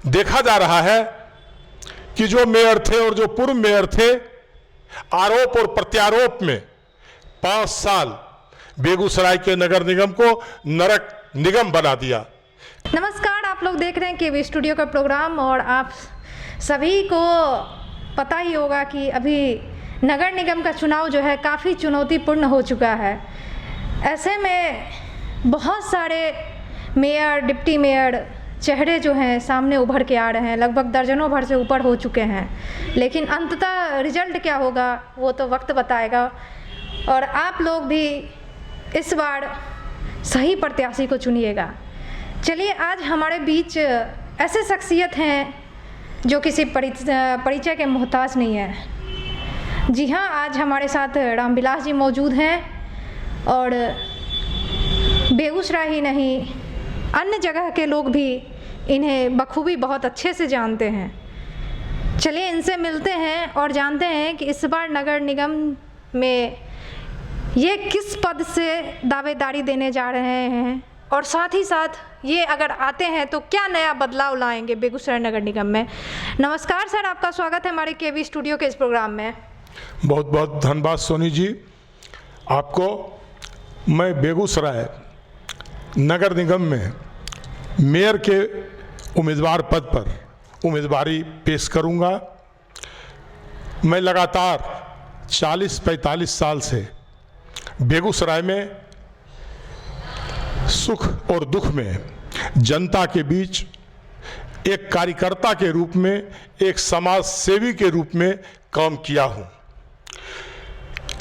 देखा जा रहा है कि जो मेयर थे और जो पूर्व मेयर थे, आरोप और प्रत्यारोप में 5 साल बेगूसराय के नगर निगम को नरक निगम बना दिया। नमस्कार, आप लोग देख रहे हैं केवी स्टूडियो का प्रोग्राम और आप सभी को पता ही होगा कि अभी नगर निगम का चुनाव जो है काफ़ी चुनौतीपूर्ण हो चुका है। ऐसे में बहुत सारे मेयर, डिप्टी मेयर चेहरे जो हैं सामने उभर के आ रहे हैं, लगभग दर्जनों भर से ऊपर हो चुके हैं। लेकिन अंततः रिजल्ट क्या होगा वो तो वक्त बताएगा और आप लोग भी इस बार सही प्रत्याशी को चुनिएगा। चलिए, आज हमारे बीच ऐसे शख्सियत हैं जो किसी परिचय के मोहताज नहीं है। जी हाँ, आज हमारे साथ रामविलास जी मौजूद हैं और बेगूसराय ही नहीं, अन्य जगह के लोग भी इन्हें बखूबी बहुत अच्छे से जानते हैं। चलिए इनसे मिलते हैं और जानते हैं कि इस बार नगर निगम में ये किस पद से दावेदारी देने जा रहे हैं और साथ ही साथ ये अगर आते हैं तो क्या नया बदलाव लाएंगे बेगूसराय नगर निगम में। नमस्कार सर, आपका स्वागत है हमारे केवी स्टूडियो के इस प्रोग्राम में। बहुत बहुत धन्यवाद सोनी जी आपको। मैं बेगूसराय नगर निगम में मेयर के उम्मीदवार पद पर उम्मीदवारी पेश करूंगा। मैं लगातार 40-45 साल से बेगूसराय में सुख और दुख में जनता के बीच एक कार्यकर्ता के रूप में, एक समाज सेवी के रूप में काम किया हूं।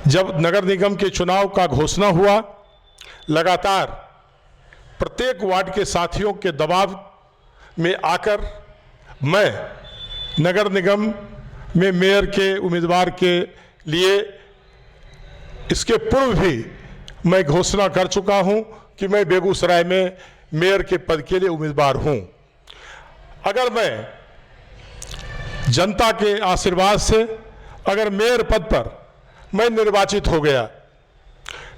जब नगर निगम के चुनाव का घोषणा हुआ, लगातार प्रत्येक वार्ड के साथियों के दबाव में आकर मैं नगर निगम में मेयर के उम्मीदवार के लिए इसके पूर्व भी मैं घोषणा कर चुका हूं कि मैं बेगूसराय में मेयर के पद के लिए उम्मीदवार हूं। अगर मैं जनता के आशीर्वाद से अगर मेयर पद पर मैं निर्वाचित हो गया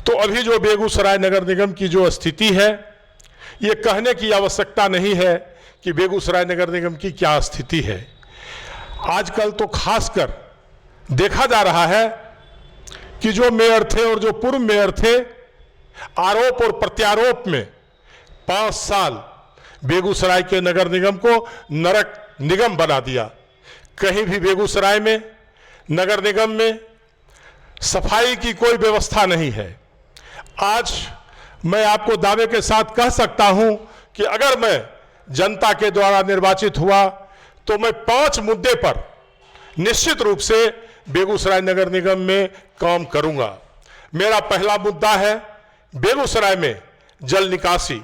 तो अभी जो बेगूसराय नगर निगम की जो स्थिति है, ये कहने की आवश्यकता नहीं है कि बेगूसराय नगर निगम की क्या स्थिति है। आजकल तो खासकर देखा जा रहा है कि जो मेयर थे और जो पूर्व मेयर थे, आरोप और प्रत्यारोप में 5 साल बेगूसराय के नगर निगम को नरक निगम बना दिया। कहीं भी बेगूसराय में नगर निगम में सफाई की कोई व्यवस्था नहीं है। आज मैं आपको दावे के साथ कह सकता हूं कि अगर मैं जनता के द्वारा निर्वाचित हुआ तो मैं 5 मुद्दे पर निश्चित रूप से बेगूसराय नगर निगम में काम करूंगा। मेरा पहला मुद्दा है बेगूसराय में जल निकासी।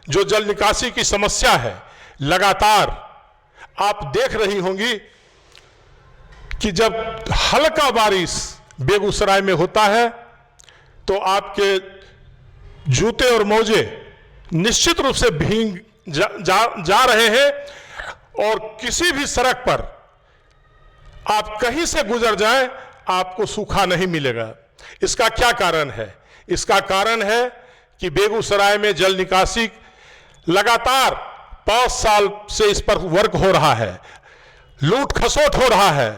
जो जल निकासी की समस्या है, लगातार आप देख रही होंगी कि जब हल्का बारिश बेगूसराय में होता है तो आपके जूते और मोजे निश्चित रूप से भीग जा रहे हैं और किसी भी सड़क पर आप कहीं से गुजर जाएं, आपको सूखा नहीं मिलेगा। इसका क्या कारण है? इसका कारण है कि बेगूसराय में जल निकासी लगातार 5 साल से इस पर वर्क हो रहा है, लूट खसोट हो रहा है।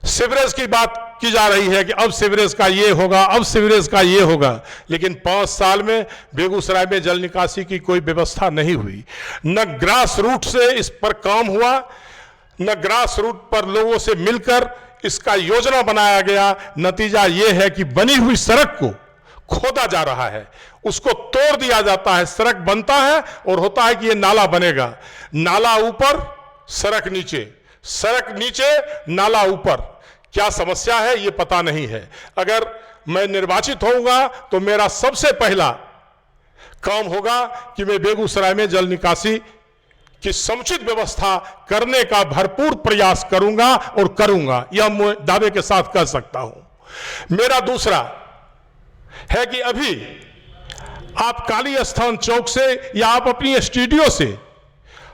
सीवरेज की बात की जा रही है कि अब सीवरेज का ये होगा, अब सीवरेज का ये होगा, लेकिन 5 साल में बेगूसराय में जल निकासी की कोई व्यवस्था नहीं हुई। न ग्रास रूट से इस पर काम हुआ, न ग्रास रूट पर लोगों से मिलकर इसका योजना बनाया गया। नतीजा ये है कि बनी हुई सड़क को खोदा जा रहा है, उसको तोड़ दिया जाता है, सड़क बनता है और होता है कि ये नाला बनेगा। नाला ऊपर, सड़क नीचे, सड़क नीचे, नाला ऊपर। क्या समस्या है ये पता नहीं है। अगर मैं निर्वाचित होऊंगा तो मेरा सबसे पहला काम होगा कि मैं बेगूसराय में जल निकासी की समुचित व्यवस्था करने का भरपूर प्रयास करूंगा और करूंगा, यह मैं दावे के साथ कह सकता हूं। मेरा दूसरा है कि अभी आप काली स्थान चौक से या आप अपनी स्टूडियो से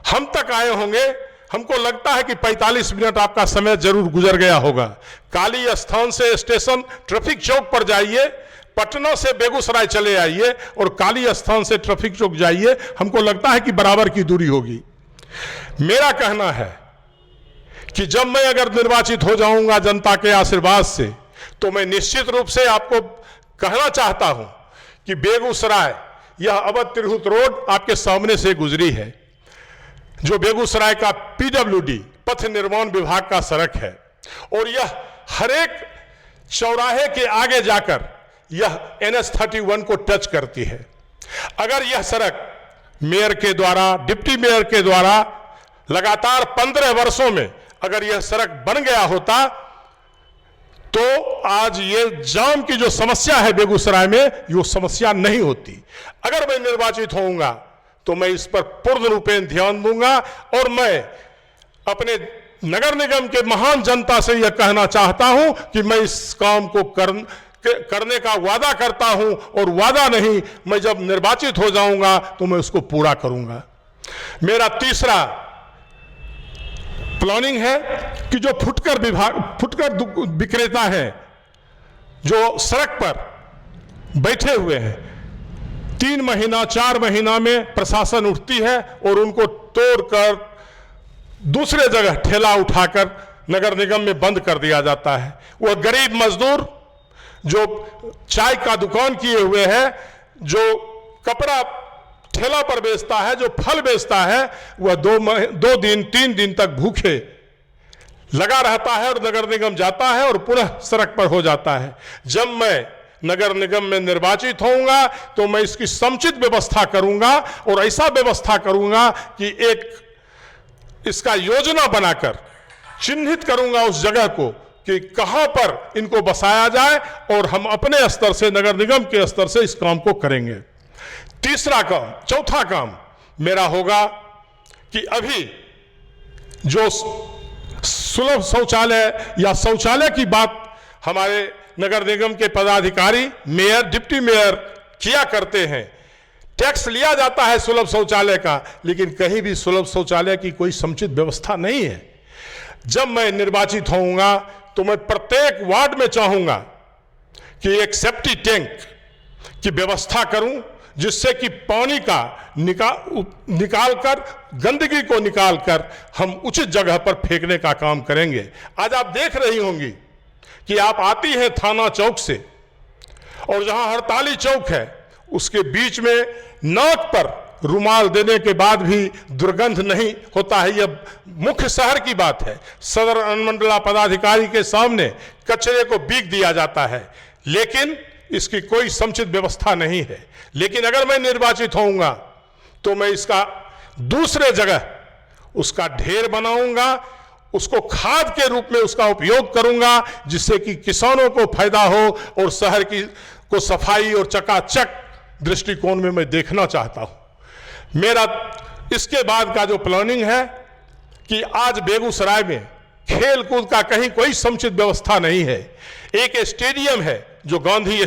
हम तक आए होंगे, हमको लगता है कि 45 मिनट आपका समय जरूर गुजर गया होगा। काली स्थान से स्टेशन ट्रैफिक चौक पर जाइए, पटना से बेगूसराय चले आइए और काली स्थान से ट्रैफिक चौक जाइए, हमको लगता है कि बराबर की दूरी होगी। मेरा कहना है कि जब मैं अगर निर्वाचित हो जाऊंगा जनता के आशीर्वाद से, तो मैं निश्चित रूप से आपको कहना चाहता हूं कि बेगूसराय, यह अवध तिरहुत रोड आपके सामने से गुजरी है, जो बेगूसराय का पीडब्ल्यूडी पथ निर्माण विभाग का सड़क है, और यह हर एक चौराहे के आगे जाकर यह NH-31 को टच करती है। अगर यह सड़क मेयर के द्वारा, डिप्टी मेयर के द्वारा लगातार 15 वर्षों में अगर यह सड़क बन गया होता, तो आज ये जाम की जो समस्या है बेगूसराय में, ये समस्या नहीं होती। अगर मैं निर्वाचित होऊंगा तो मैं इस पर पूर्ण रूपेण ध्यान दूंगा, और मैं अपने नगर निगम के महान जनता से यह कहना चाहता हूं कि मैं इस काम को करने का वादा करता हूं, और वादा नहीं, मैं जब निर्वाचित हो जाऊंगा तो मैं उसको पूरा करूंगा। मेरा तीसरा प्लानिंग है कि जो फुटकर विक्रेता हैं, जो सड़क पर बैठे हुए हैं, 3 महीना 4 महीना में प्रशासन उठती है और उनको तोड़कर दूसरे जगह ठेला उठाकर नगर निगम में बंद कर दिया जाता है। वह गरीब मजदूर जो चाय का दुकान किए हुए है, जो कपड़ा ठेला पर बेचता है, जो फल बेचता है, वह 2 दिन 3 दिन तक भूखे लगा रहता है, और नगर निगम जाता है और पुनः सड़क पर हो जाता है। जब मैं नगर निगम में निर्वाचित होऊंगा तो मैं इसकी समुचित व्यवस्था करूंगा, और ऐसा व्यवस्था करूंगा कि एक इसका योजना बनाकर चिन्हित करूंगा उस जगह को कि कहां पर इनको बसाया जाए, और हम अपने स्तर से, नगर निगम के स्तर से इस काम को करेंगे। चौथा काम मेरा होगा कि अभी जो सुलभ शौचालय या शौचालय की बात हमारे नगर निगम के पदाधिकारी, मेयर, डिप्टी मेयर किया करते हैं, टैक्स लिया जाता है सुलभ शौचालय का, लेकिन कहीं भी सुलभ शौचालय की कोई समुचित व्यवस्था नहीं है। जब मैं निर्वाचित होऊंगा तो मैं प्रत्येक वार्ड में चाहूंगा कि एक सेफ्टी टैंक की व्यवस्था करूं, जिससे कि पानी का निकालकर, गंदगी को निकालकर हम उचित जगह पर फेंकने का काम करेंगे। आज आप देख रही होंगी कि आप आती हैं थाना चौक से, और जहां हड़ताली चौक है उसके बीच में नाक पर रुमाल देने के बाद भी दुर्गंध नहीं होता है। यह मुख्य शहर की बात है। सदर अनुमंडला पदाधिकारी के सामने कचरे को बीग दिया जाता है, लेकिन इसकी कोई समुचित व्यवस्था नहीं है। लेकिन अगर मैं निर्वाचित होऊंगा तो मैं इसका दूसरे जगह उसका ढेर बनाऊंगा, उसको खाद के रूप में उसका उपयोग करूंगा, जिससे कि किसानों को फायदा हो, और शहर की को सफाई और चकाचक दृष्टिकोण में मैं देखना चाहता हूं। मेरा इसके बाद का जो प्लानिंग है कि आज बेगूसराय में खेल कूद का कहीं कोई समुचित व्यवस्था नहीं है। एक स्टेडियम है जो गांधी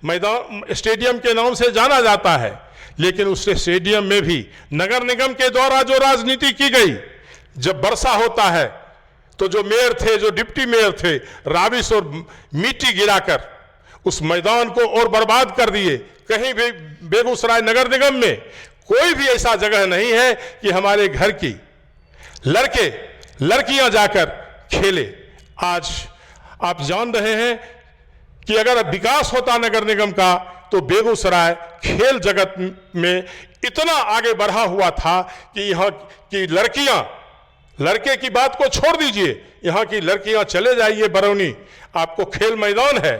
मैदान स्टेडियम के नाम से जाना जाता है, लेकिन उस स्टेडियम में भी नगर निगम के द्वारा जो राजनीति की गई, जब वर्षा होता है तो जो मेयर थे, जो डिप्टी मेयर थे, राविश और मिट्टी गिराकर उस मैदान को और बर्बाद कर दिए। कहीं भी बेगूसराय नगर निगम में कोई भी ऐसा जगह नहीं है कि हमारे घर की लड़कियां जाकर खेले। आज आप जान रहे हैं कि अगर विकास होता नगर निगम का तो बेगूसराय खेल जगत में इतना आगे बढ़ा हुआ था कि यहाँ की लड़कियां, लड़के की बात को छोड़ दीजिए, यहाँ की लड़कियां चले जाइए बरौनी, आपको खेल मैदान है,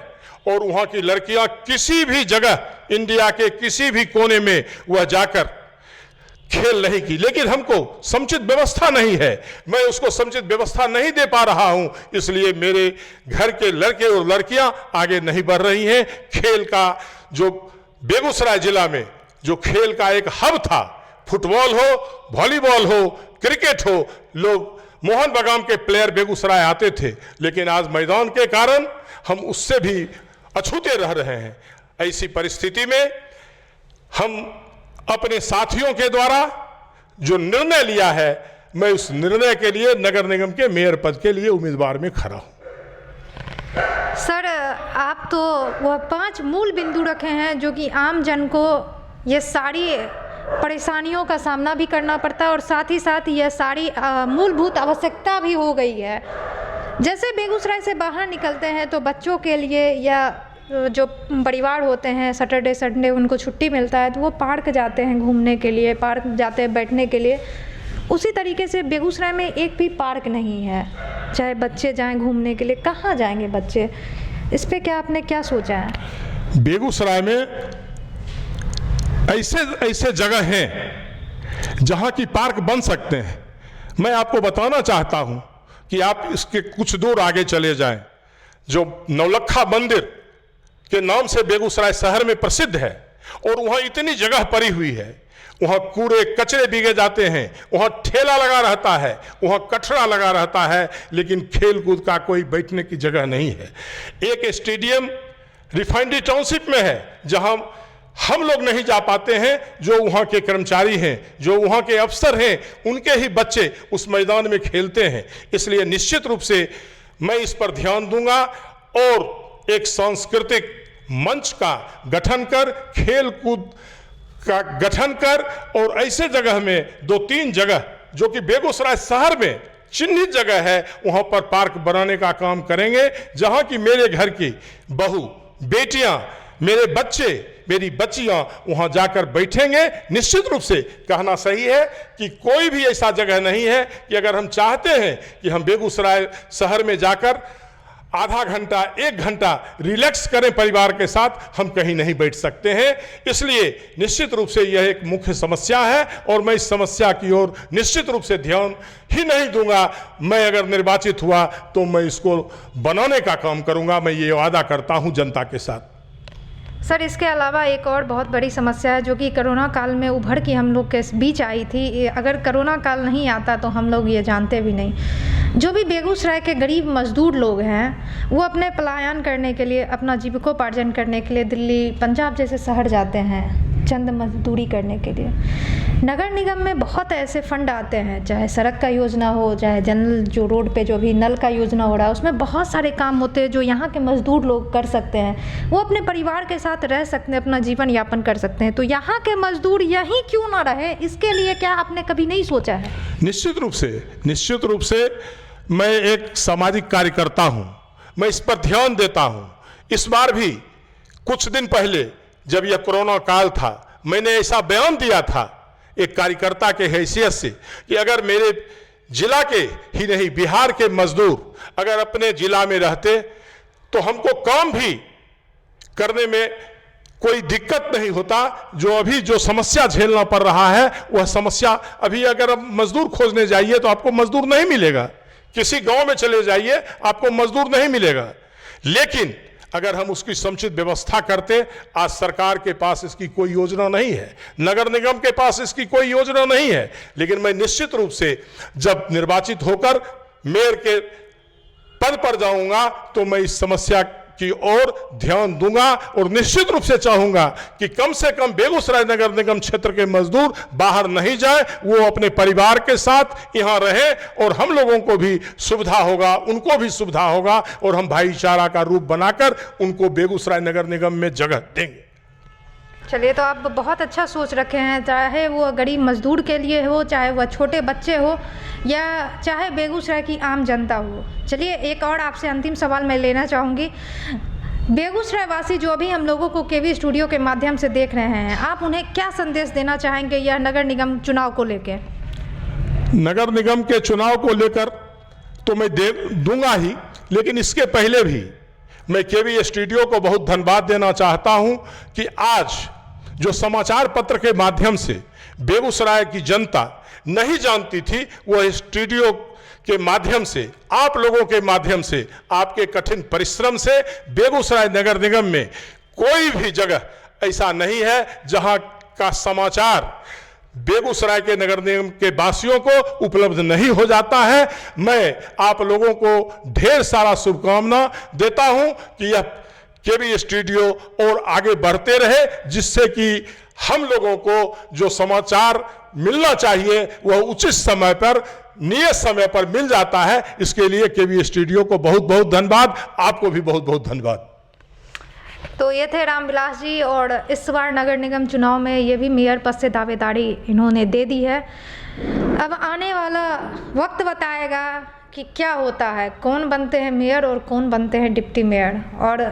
और वहाँ की लड़कियां किसी भी जगह इंडिया के किसी भी कोने में वह जाकर खेल नहीं की। लेकिन हमको समुचित व्यवस्था नहीं है, मैं उसको समुचित व्यवस्था नहीं दे पा रहा हूं, इसलिए मेरे घर के लड़के और लड़कियां आगे नहीं बढ़ रही हैं। खेल का जो बेगूसराय जिला में जो खेल का एक हब था, फुटबॉल हो, वॉलीबॉल हो, क्रिकेट हो, लोग मोहन बागान के प्लेयर बेगूसराय आते थे, लेकिन आज मैदान के कारण हम उससे भी अछूते रह रहे हैं। ऐसी परिस्थिति में हम अपने साथियों के द्वारा जो निर्णय लिया है, मैं उस निर्णय के लिए नगर निगम के मेयर पद के लिए उम्मीदवार में खड़ा हूं। सर, आप तो वह 5 मूल बिंदु रखे हैं जो कि आम जन को ये सारी परेशानियों का सामना भी करना पड़ता है और साथ ही साथ यह सारी मूलभूत आवश्यकता भी हो गई है। जैसे बेगूसराय से बाहर निकलते हैं तो बच्चों के लिए या जो परिवार होते हैं सैटरडे संडे उनको छुट्टी मिलता है तो वो पार्क जाते हैं घूमने के लिए, पार्क जाते हैं बैठने के लिए। उसी तरीके से बेगूसराय में एक भी पार्क नहीं है, चाहे बच्चे जाएं घूमने के लिए, कहाँ जाएंगे बच्चे? इस पे क्या आपने क्या सोचा है? बेगूसराय में ऐसे ऐसे जगह हैं जहाँ की पार्क बन सकते हैं। मैं आपको बताना चाहता हूँ कि आप इसके कुछ दूर आगे चले जाएं, जो नौलखा मंदिर के नाम से बेगूसराय शहर में प्रसिद्ध है, और वहाँ इतनी जगह पड़ी हुई है, वहाँ कूड़े कचरे बिगे जाते हैं, वहाँ ठेला लगा रहता है, वहाँ कचरा लगा रहता है, लेकिन खेल कूद का कोई बैठने की जगह नहीं है। एक स्टेडियम रिफाइनरी टाउनशिप में है जहाँ हम लोग नहीं जा पाते हैं, जो वहाँ के कर्मचारी हैं, जो वहाँ के अफसर हैं, उनके ही बच्चे उस मैदान में खेलते हैं। इसलिए निश्चित रूप से मैं इस पर ध्यान दूंगा और एक सांस्कृतिक मंच का गठन कर, खेल कूद का गठन कर, और ऐसे जगह में 2-3 जगह जो कि बेगूसराय शहर में चिन्हित जगह है वहाँ पर पार्क बनाने का काम करेंगे, जहाँ की मेरे घर की बहू बेटियाँ, मेरे बच्चे, मेरी बच्चियाँ वहाँ जाकर बैठेंगे। निश्चित रूप से कहना सही है कि कोई भी ऐसा जगह नहीं है कि अगर हम चाहते हैं कि हम बेगूसराय शहर में जाकर आधा घंटा 1 घंटा रिलैक्स करें परिवार के साथ, हम कहीं नहीं बैठ सकते हैं। इसलिए निश्चित रूप से यह एक मुख्य समस्या है और मैं इस समस्या की ओर निश्चित रूप से ध्यान ही नहीं दूंगा। मैं अगर निर्वाचित हुआ तो मैं इसको बनाने का काम करूंगा, मैं ये वादा करता हूं जनता के साथ। सर, इसके अलावा एक और बहुत बड़ी समस्या है जो कि कोरोना काल में उभर के हम लोग के बीच आई थी। अगर कोरोना काल नहीं आता तो हम लोग ये जानते भी नहीं। जो भी बेगूसराय के गरीब मजदूर लोग हैं वो अपने पलायन करने के लिए, अपना जीविकोपार्जन करने के लिए दिल्ली, पंजाब जैसे शहर जाते हैं चंद मजदूरी करने के लिए। नगर निगम में बहुत ऐसे फंड आते हैं, चाहे सड़क का योजना हो, चाहे जनरल जो रोड पे जो भी नल का योजना हो रहा है, उसमें बहुत सारे काम होते हैं जो यहाँ के मजदूर लोग कर सकते हैं। वो अपने परिवार के साथ रह सकते हैं, अपना जीवन यापन कर सकते हैं। तो यहाँ के मजदूर यहीं क्यों ना रहे, इसके लिए क्या आपने कभी नहीं सोचा है? निश्चित रूप से मैं एक सामाजिक कार्यकर्ता हूँ, मैं इस पर ध्यान देता हूँ। इस बार भी कुछ दिन पहले जब यह कोरोना काल था, मैंने ऐसा बयान दिया था एक कार्यकर्ता के हैसियत से कि अगर मेरे जिला के ही नहीं बिहार के मजदूर अगर अपने जिला में रहते तो हमको काम भी करने में कोई दिक्कत नहीं होता। जो अभी जो समस्या झेलना पड़ रहा है वह समस्या, अभी अगर आप मजदूर खोजने जाइए तो आपको मजदूर नहीं मिलेगा, किसी गांव में चले जाइए आपको मजदूर नहीं मिलेगा। लेकिन अगर हम उसकी समुचित व्यवस्था करते, आज सरकार के पास इसकी कोई योजना नहीं है, नगर निगम के पास इसकी कोई योजना नहीं है, लेकिन मैं निश्चित रूप से जब निर्वाचित होकर मेयर के पद पर जाऊंगा तो मैं इस समस्या की ओर ध्यान दूंगा और निश्चित रूप से चाहूंगा कि कम से कम बेगूसराय नगर निगम क्षेत्र के मजदूर बाहर नहीं जाए, वो अपने परिवार के साथ यहाँ रहे और हम लोगों को भी सुविधा होगा, उनको भी सुविधा होगा और हम भाईचारा का रूप बनाकर उनको बेगूसराय नगर निगम में जगह देंगे। चलिए, तो आप बहुत अच्छा सोच रखे हैं, चाहे वो गरीब मजदूर के लिए हो, चाहे वह छोटे बच्चे हो, या चाहे बेगूसराय की आम जनता हो। चलिए, एक और आपसे अंतिम सवाल मैं लेना चाहूँगी। बेगूसराय वासी जो भी हम लोगों को केवी स्टूडियो के माध्यम से देख रहे हैं, आप उन्हें क्या संदेश देना चाहेंगे यह नगर निगम चुनाव को लेकर? नगर निगम के चुनाव को लेकर तो मैं दूंगा ही, लेकिन इसके पहले भी मैं केवी स्टूडियो को बहुत धन्यवाद देना चाहता हूं कि आज जो समाचार पत्र के माध्यम से बेगूसराय की जनता नहीं जानती थी, वह स्टूडियो के माध्यम से, आप लोगों के माध्यम से, आपके कठिन परिश्रम से बेगूसराय नगर निगम में कोई भी जगह ऐसा नहीं है जहां का समाचार बेगूसराय के नगर निगम के वासियों को उपलब्ध नहीं हो जाता है। मैं आप लोगों को ढेर सारा शुभकामना देता हूं कि यह केवी स्टूडियो और आगे बढ़ते रहे, जिससे कि हम लोगों को जो समाचार मिलना चाहिए वह उचित समय पर, नियत समय पर मिल जाता है। इसके लिए केवी स्टूडियो को बहुत बहुत धन्यवाद, आपको भी बहुत बहुत धन्यवाद। तो ये थे रामविलास जी, और इस बार नगर निगम चुनाव में ये भी मेयर पद से दावेदारी इन्होंने दे दी है। अब आने वाला वक्त बताएगा कि क्या होता है, कौन बनते हैं मेयर और कौन बनते हैं डिप्टी मेयर। और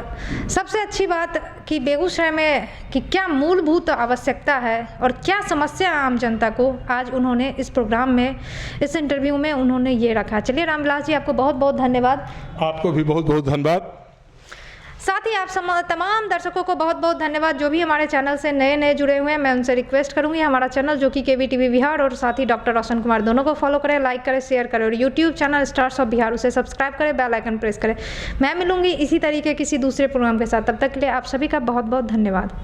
सबसे अच्छी बात कि बेगूसराय में कि क्या मूलभूत आवश्यकता है और क्या समस्या है आम जनता को, आज उन्होंने इस प्रोग्राम में, इस इंटरव्यू में उन्होंने ये रखा। चलिए रामविलास जी, आपको बहुत बहुत धन्यवाद। आपको भी बहुत बहुत धन्यवाद। साथ ही आप तमाम दर्शकों को बहुत बहुत धन्यवाद जो भी हमारे चैनल से नए जुड़े हुए हैं। मैं उनसे रिक्वेस्ट करूंगी हमारा चैनल जो कि KBTV बिहार और साथ ही डॉक्टर रोशन कुमार दोनों को फॉलो करें, लाइक करें, शेयर करें, और YouTube channel stars of Bihar उसे सब्सक्राइब करें, बेल आइकन प्रेस करें। मैं मिलूंगी इसी तरीके किसी दूसरे प्रोग्राम के साथ, तब तक के लिए आप सभी का बहुत बहुत धन्यवाद।